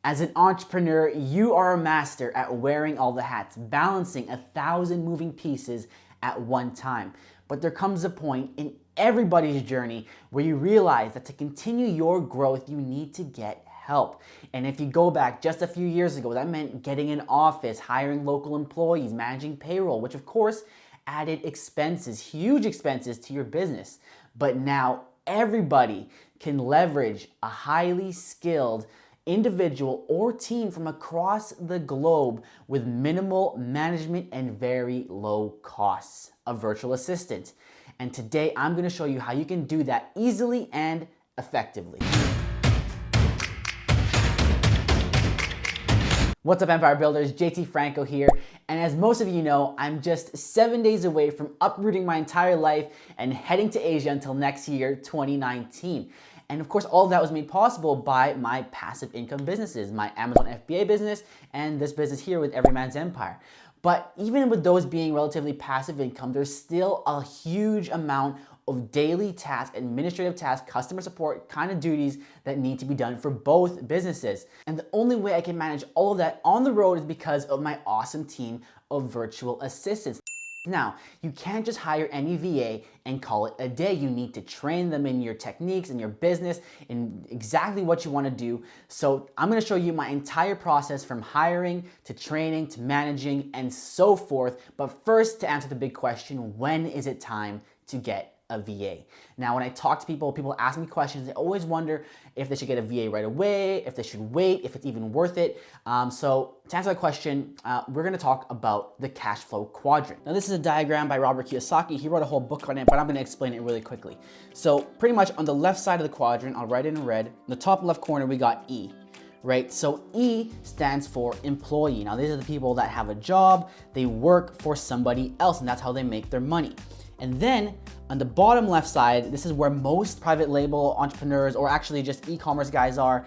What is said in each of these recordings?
As an entrepreneur, you are a master at wearing all the hats, balancing 1,000 moving pieces at one time. But there comes a point in everybody's journey where you realize that to continue your growth, you need to get help. And if you go back just a few years ago, that meant getting an office, hiring local employees, managing payroll, which of course added expenses, huge expenses to your business. But now everybody can leverage a highly skilled individual or team from across the globe with minimal management and very low costs, a virtual assistant. And today I'm going to show you how you can do that easily and effectively. What's up, Empire Builders? JT Franco here. And as most of you know, I'm just 7 days away from uprooting my entire life and heading to Asia until next year, 2019. And of course, all of that was made possible by my passive income businesses, my Amazon FBA business and this business here with Everyman's Empire. But even with those being relatively passive income, there's still a huge amount of daily tasks, administrative tasks, customer support kind of duties that need to be done for both businesses. And the only way I can manage all of that on the road is because of my awesome team of virtual assistants. Now, you can't just hire any VA and call it a day. You need to train them in your techniques and your business and exactly what you want to do. So I'm going to show you my entire process from hiring to training to managing and so forth. But first, to answer the big question, when is it time to get a VA? Now, when I talk to people ask me questions. They always wonder if they should get a VA right away, if they should wait, if it's even worth it. So to answer that question, we're gonna talk about the cash flow quadrant. Now, this is a diagram by Robert Kiyosaki. He wrote a whole book on it, but I'm gonna explain it really quickly. So pretty much on the left side of the quadrant, I'll write it in red. In the top left corner, we got E. Right? So E stands for employee. Now, these are the people that have a job, they work for somebody else, and that's how they make their money. And then on the bottom left side, this is where most private label entrepreneurs or actually just e-commerce guys are,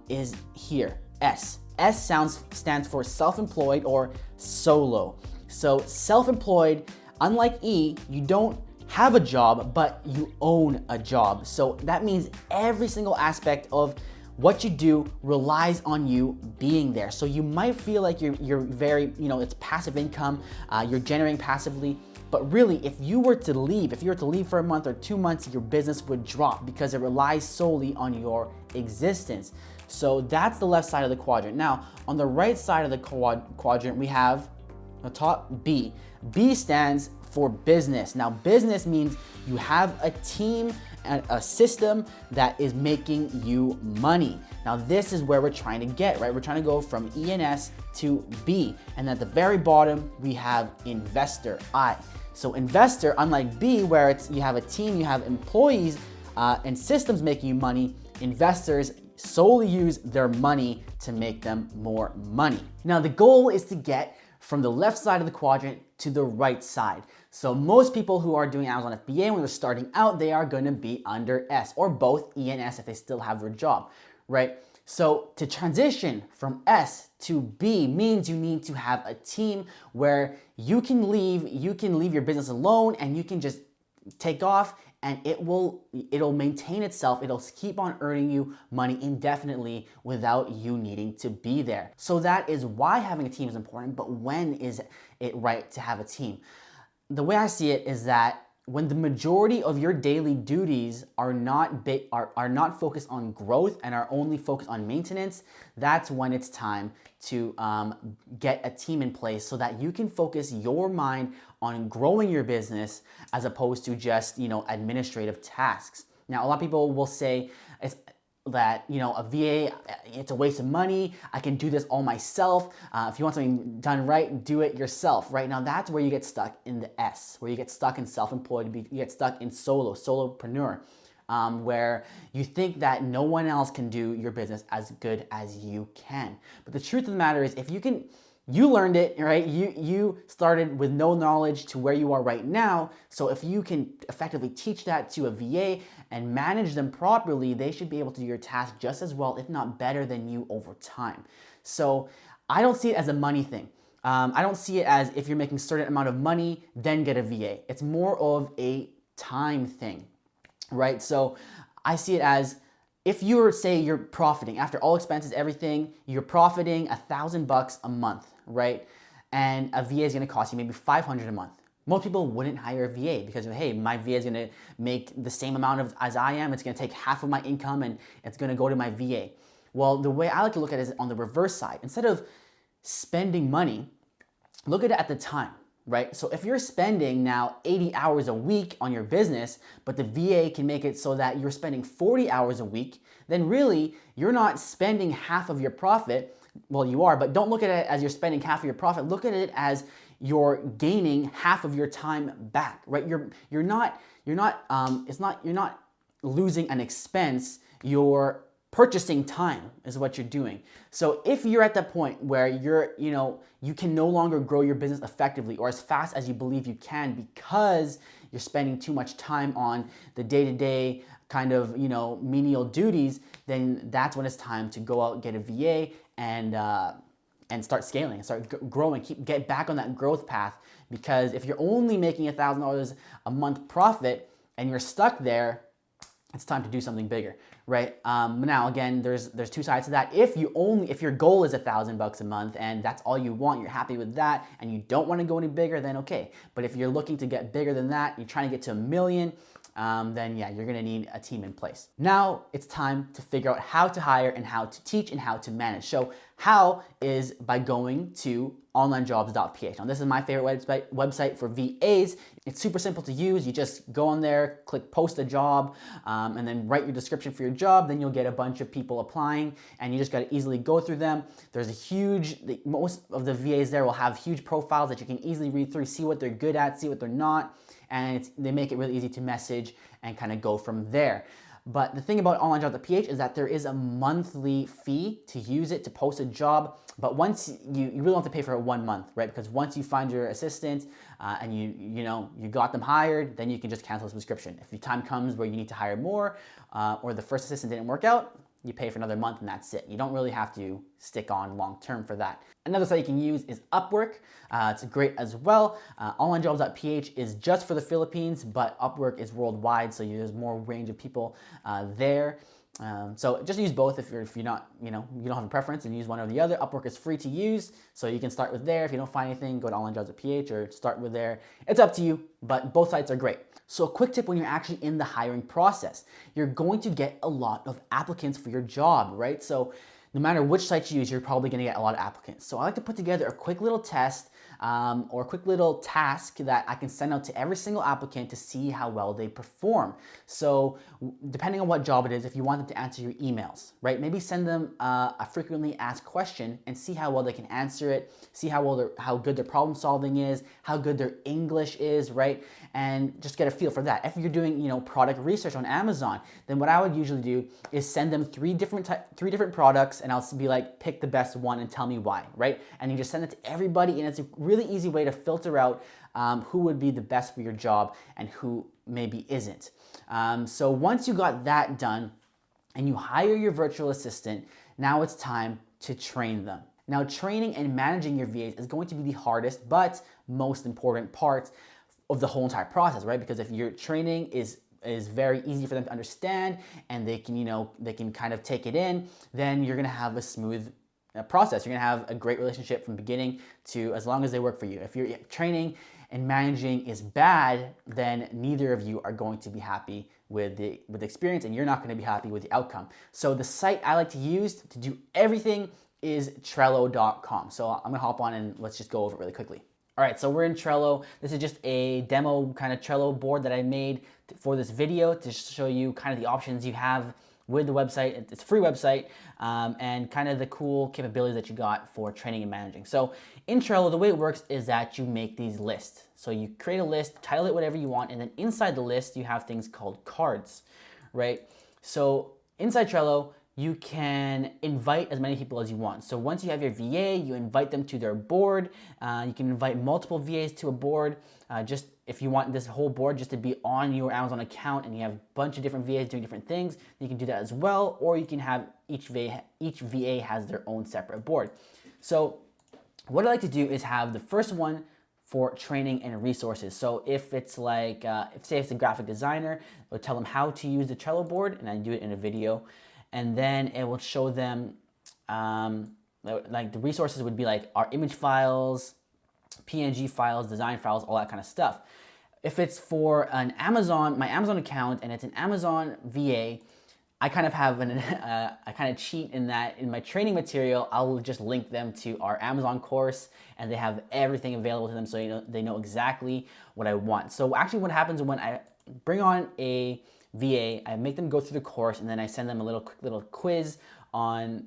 is here, S. S stands for self-employed or solo. So self-employed, unlike E, you don't have a job, but you own a job. So that means every single aspect of what you do relies on you being there. So you might feel like you're very, it's passive income, you're generating passively. But really, if you were to leave for a month or 2 months, your business would drop because it relies solely on your existence. So that's the left side of the quadrant. Now, on the right side of the quadrant, we have the top B. B stands for business. Now, business means you have a team and a system that is making you money. Now, this is where we're trying to get, right? We're trying to go from E and S to B. And at the very bottom, we have investor, I. So investor, unlike B, where you have a team, you have employees and systems making you money, investors solely use their money to make them more money. Now, the goal is to get from the left side of the quadrant to the right side. So most people who are doing Amazon FBA, when they're starting out, they are going to be under S or both E and S if they still have their job, right? So to transition from S to B means you need to have a team where you can leave your business alone and you can just take off and it'll maintain itself. It'll keep on earning you money indefinitely without you needing to be there. So that is why having a team is important, but when is it right to have a team? The way I see it is that when the majority of your daily duties are not focused on growth and are only focused on maintenance, that's when it's time to get a team in place so that you can focus your mind on growing your business as opposed to just, administrative tasks. Now, a lot of people will say that a VA, it's a waste of money. I can do this all myself. If you want something done right, do it yourself. Right now, that's where you get stuck in the S, where you get stuck in self-employed, you get stuck in solopreneur, where you think that no one else can do your business as good as you can. But the truth of the matter is, if you learned it, right? You started with no knowledge to where you are right now. So if you can effectively teach that to a VA and manage them properly, they should be able to do your task just as well, if not better than you over time. So I don't see it as a money thing. I don't see it as if you're making a certain amount of money, then get a VA. It's more of a time thing, right? So I see it as if you're, say you're profiting, after all expenses, everything, you're profiting $1,000 a month, right? And a VA is gonna cost you maybe $500 a month. Most people wouldn't hire a VA because, hey, my VA is gonna make the same amount as I am, it's gonna take half of my income and it's gonna go to my VA. Well, the way I like to look at it is on the reverse side. Instead of spending money, look at it at the time, right? So if you're spending now 80 hours a week on your business, but the VA can make it so that you're spending 40 hours a week, then really you're not spending half of your profit. Well, you are, but don't look at it as you're spending half of your profit. Look at it as you're gaining half of your time back, right? You're not losing an expense. You're purchasing time is what you're doing. So if you're at that point where you can no longer grow your business effectively or as fast as you believe you can because you're spending too much time on the day-to-day kind of, menial duties, then that's when it's time to go out and get a VA and start scaling, start growing, get back on that growth path. Because if you're only making $1,000 a month profit and you're stuck there, it's time to do something bigger, right? Now, again, there's two sides to that. If your goal is $1,000 a month and that's all you want, you're happy with that, and you don't want to go any bigger, then okay. But if you're looking to get bigger than that, you're trying to get to 1 million, then yeah, you're gonna need a team in place. Now it's time to figure out how to hire and how to teach and how to manage. So how is by going to onlinejobs.ph. Now this is my favorite website for VAs. It's super simple to use. You just go on there, click post a job, and then write your description for your job. Then you'll get a bunch of people applying and you just gotta easily go through them. Most of the VAs there will have huge profiles that you can easily read through, see what they're good at, see what they're not, and they make it really easy to message and kind of go from there. But the thing about onlinejobs.ph is that there is a monthly fee to use it, to post a job. But once you really don't have to pay for it 1 month, right? Because once you find your assistant and you got them hired, then you can just cancel the subscription. If the time comes where you need to hire more or the first assistant didn't work out, you pay for another month and that's it. You don't really have to stick on long term for that. Another site you can use is Upwork. It's great as well. Onlinejobs.ph is just for the Philippines, but Upwork is worldwide, so there's more range of people there. So just use both if you're not, you don't have a preference, and use one or the other. Upwork is free to use, so you can start with there. If you don't find anything, go to onlinejobs.ph or start with there. It's up to you, but both sites are great. So a quick tip when you're actually in the hiring process, you're going to get a lot of applicants for your job, right? So no matter which site you use, you're probably gonna get a lot of applicants. So I like to put together a quick little test or a quick little task that I can send out to every single applicant to see how well they perform. So depending on what job it is, if you want them to answer your emails, right? Maybe send them a frequently asked question and see how well they can answer it, see how good their problem solving is, how good their English is, right? And just get a feel for that. If you're doing, product research on Amazon, then what I would usually do is send them three different products, and I'll be like, pick the best one and tell me why, right? And you just send it to everybody, and it's a really easy way to filter out who would be the best for your job and who maybe isn't. So once you got that done and you hire your virtual assistant, now it's time to train them. Now, training and managing your VAs is going to be the hardest but most important part of the whole entire process, right? Because if your training is very easy for them to understand and they can kind of take it in, then you're gonna have a smooth process. You're gonna have a great relationship from beginning to as long as they work for you. If your training and managing is bad, then neither of you are going to be happy with the experience, and you're not gonna be happy with the outcome. So the site I like to use to do everything is Trello.com. So I'm gonna hop on and let's just go over it really quickly. All right, so we're in Trello. This is just a demo kind of Trello board that I made for this video to show you kind of the options you have with the website. It's a free website and kind of the cool capabilities that you got for training and managing. So in Trello, the way it works is that you make these lists. So you create a list, title it whatever you want, and then inside the list, you have things called cards, right? So inside Trello, you can invite as many people as you want. So once you have your VA, you invite them to their board. You can invite multiple VAs to a board. Just if you want this whole board just to be on your Amazon account and you have a bunch of different VAs doing different things, you can do that as well. Or you can have each VA has their own separate board. So what I like to do is have the first one for training and resources. So if it's like, say it's a graphic designer, I'll tell them how to use the Trello board, and I do it in a video. and then it will show them like the resources would be like our image files, PNG files, design files, all that kind of stuff. If it's for an Amazon, my Amazon account, and it's an Amazon VA, I kind of have I kind of cheat in that in my training material, I'll just link them to our Amazon course, and they have everything available to them, so they know exactly what I want. So actually what happens when I bring on a VA, I make them go through the course, and then I send them a quick little quiz on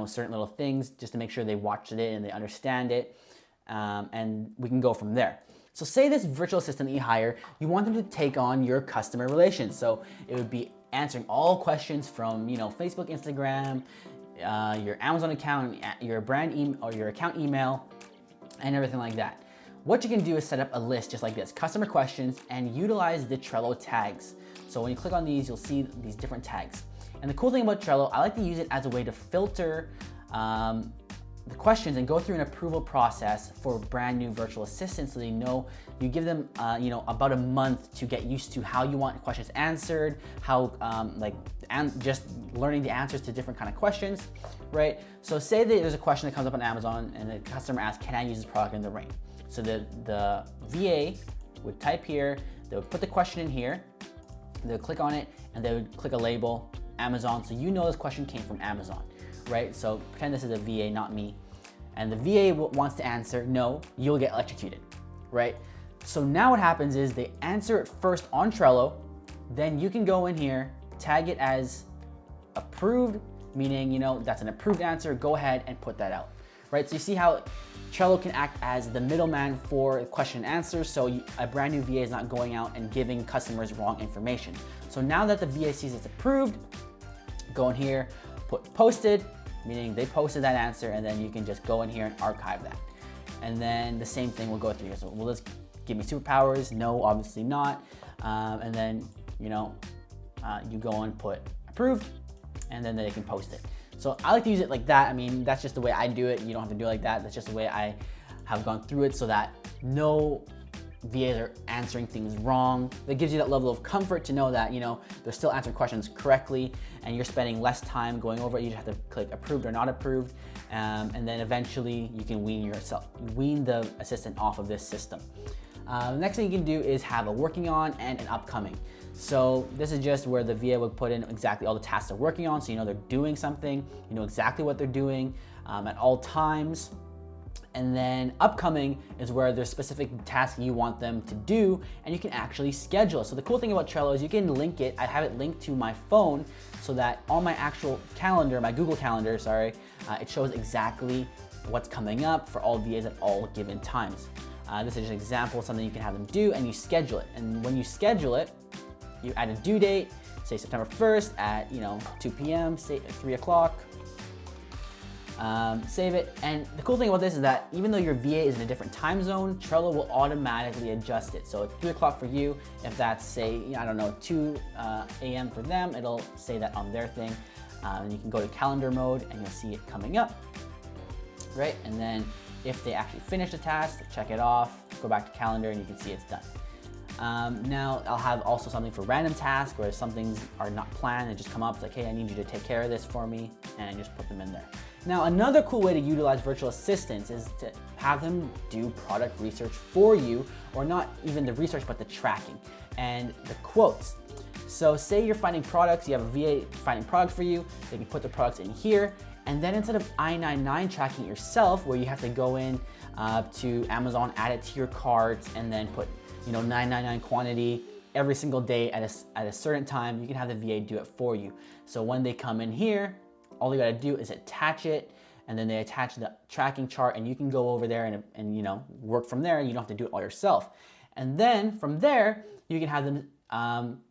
certain little things just to make sure they watched it and they understand it, and we can go from there. So say this virtual assistant that you hire, you want them to take on your customer relations. So it would be answering all questions from Facebook, Instagram, your Amazon account, your brand email or your account email, and everything like that. What you can do is set up a list just like this, customer questions, and utilize the Trello tags. So when you click on these, you'll see these different tags. And the cool thing about Trello, I like to use it as a way to filter the questions and go through an approval process for brand new virtual assistants, so they know you give them about a month to get used to how you want questions answered, how just learning the answers to different kind of questions, right? So say that there's a question that comes up on Amazon and the customer asks, can I use this product in the rain? So the VA would type here, they would put the question in here, they would click on it, and they would click a label, Amazon, so this question came from Amazon. Right? So pretend this is a VA, not me. And the VA wants to answer, no, you'll get electrocuted, right? So now what happens is they answer it first on Trello, then you can go in here, tag it as approved, meaning, that's an approved answer, go ahead and put that out, right? So you see how Trello can act as the middleman for question and answers, so a brand new VA is not going out and giving customers wrong information. So now that the VA sees it's approved, go in here, put posted, meaning they posted that answer, and then you can just go in here and archive that. And then the same thing will go through here. So will this give me superpowers? No, obviously not. And then, you go and put approved, and then they can post it. So I like to use it like that. I mean, that's just the way I do it. You don't have to do it like that. That's just the way I have gone through it, so that no VAs are answering things wrong. That gives you that level of comfort to know that they're still answering questions correctly, and you're spending less time going over it. You just have to click approved or not approved, and then eventually you can wean the assistant off of this system. The next thing you can do is have a working on and an upcoming. So this is just where the VA would put in exactly all the tasks they're working on, so they're doing something, exactly what they're doing at all times. And then upcoming is where there's specific tasks you want them to do, and you can actually schedule. So the cool thing about Trello is you can link it. I have it linked to my phone so that on my actual calendar, my Google Calendar, it shows exactly what's coming up for all VAs at all given times. This is just an example of something you can have them do, and you schedule it. And when you schedule it, you add a due date, say September 1st at 2 p.m., say 3 o'clock. Save it, and the cool thing about this is that even though your VA is in a different time zone, Trello will automatically adjust it. So it's 3 o'clock for you. If that's, say, 2 a.m. for them, it'll say that on their thing. And you can go to calendar mode and you'll see it coming up, right? And then if they actually finish the task, check it off, go back to calendar, and you can see it's done. Now I'll have also something for random tasks where some things are not planned and just come up. It's like, hey, I need you to take care of this for me, and just put them in there. Now, another cool way to utilize virtual assistants is to have them do product research for you, or not even the research, but the tracking and the quotes. So say you're finding products, you have a VA finding products for you, they can put the products in here, and then instead of I-99 tracking it yourself, where you have to go in to Amazon, add it to your carts, and then put 999 quantity every single day at a certain time, you can have the VA do it for you. So when they come in here, all you gotta do is attach it, and then they attach the tracking chart, and you can go over there and work from there. You don't have to do it all yourself. And then from there, you can have them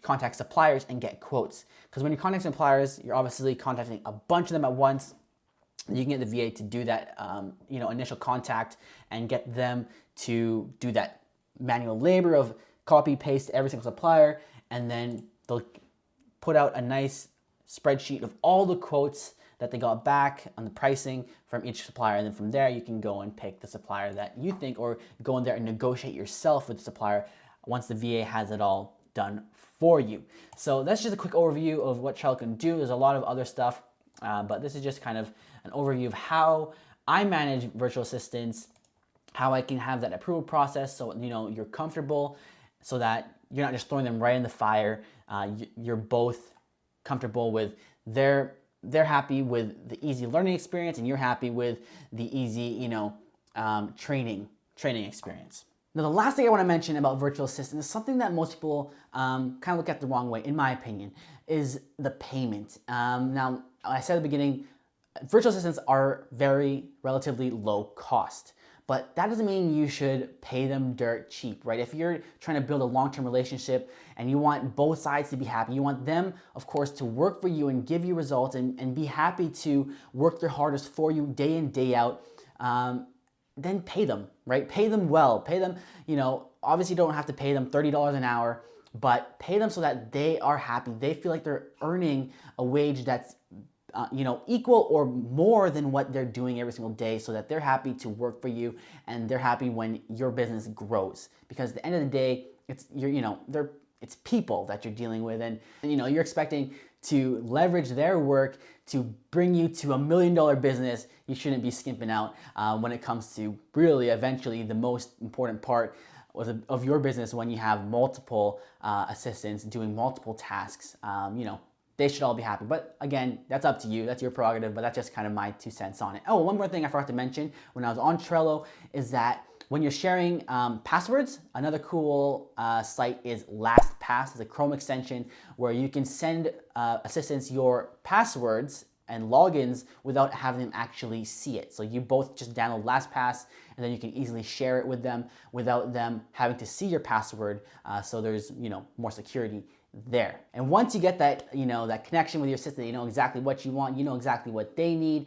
contact suppliers and get quotes. Because when you contact suppliers, you're obviously contacting a bunch of them at once. You can get the VA to do that initial contact and get them to do that manual labor of copy, paste every single supplier, and then they'll put out a nice spreadsheet of all the quotes that they got back on the pricing from each supplier. And then from there, you can go and pick the supplier that you think, or go in there and negotiate yourself with the supplier once the VA has it all done for you. So that's just a quick overview of what Trello can do. There's a lot of other stuff, but this is just kind of an overview of how I manage virtual assistants, how I can have that approval process so you're comfortable, so that you're not just throwing them right in the fire. You're both comfortable with they're happy with the easy learning experience, and you're happy with the easy training experience. Now, the last thing I want to mention about virtual assistants is something that most people kind of look at the wrong way, in my opinion, is the payment. Now, I said at the beginning, virtual assistants are relatively low cost, but that doesn't mean you should pay them dirt cheap, right? If you're trying to build a long-term relationship and you want both sides to be happy, you want them, of course, to work for you and give you results and be happy to work their hardest for you day in, day out, then pay them, right? Pay them well. Pay them, obviously you don't have to pay them $30 an hour, but pay them so that they are happy. They feel like they're earning a wage that's equal or more than what they're doing every single day, so that they're happy to work for you and they're happy when your business grows. Because at the end of the day, it's people that you're dealing with, and you're expecting to leverage their work to bring you to $1 million business. You shouldn't be skimping out when it comes to really eventually the most important part of your business, when you have multiple assistants doing multiple tasks. They should all be happy. But again, that's up to you. That's your prerogative, but that's just kind of my 2 cents on it. Oh, one more thing I forgot to mention when I was on Trello is that when you're sharing passwords, another cool site is LastPass. It's a Chrome extension where you can send assistants your passwords and logins without having them actually see it. So you both just download LastPass, and then you can easily share it with them without them having to see your password. So there's more security there. And once you get that, that connection with your assistant, you know exactly what you want, you know exactly what they need,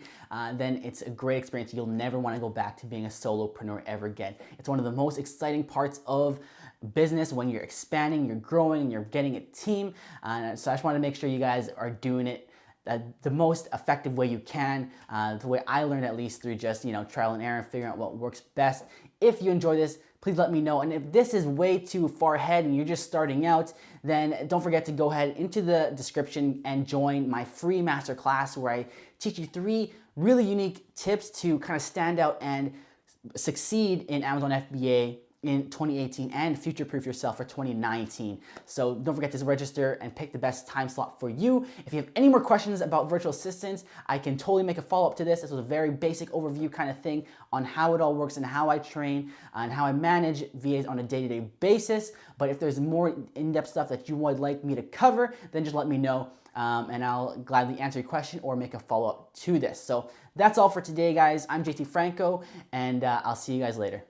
then it's a great experience. You'll never want to go back to being a solopreneur ever again. It's one of the most exciting parts of business when you're expanding, you're growing, and you're getting a team. So I just want to make sure you guys are doing it the most effective way you can, the way I learned, at least through just trial and error and figuring out what works best. If you enjoy this, please let me know. And if this is way too far ahead and you're just starting out, then don't forget to go ahead into the description and join my free masterclass, where I teach you 3 really unique tips to kind of stand out and succeed in Amazon FBA in 2018 and future-proof yourself for 2019. So don't forget to register and pick the best time slot for you. If you have any more questions about virtual assistants, I can totally make a follow-up to this. This was a very basic overview kind of thing on how it all works and how I train and how I manage VAs on a day-to-day basis. But if there's more in-depth stuff that you would like me to cover, then just let me know. And I'll gladly answer your question or make a follow-up to this. So that's all for today, guys. I'm JT Franco, and I'll see you guys later.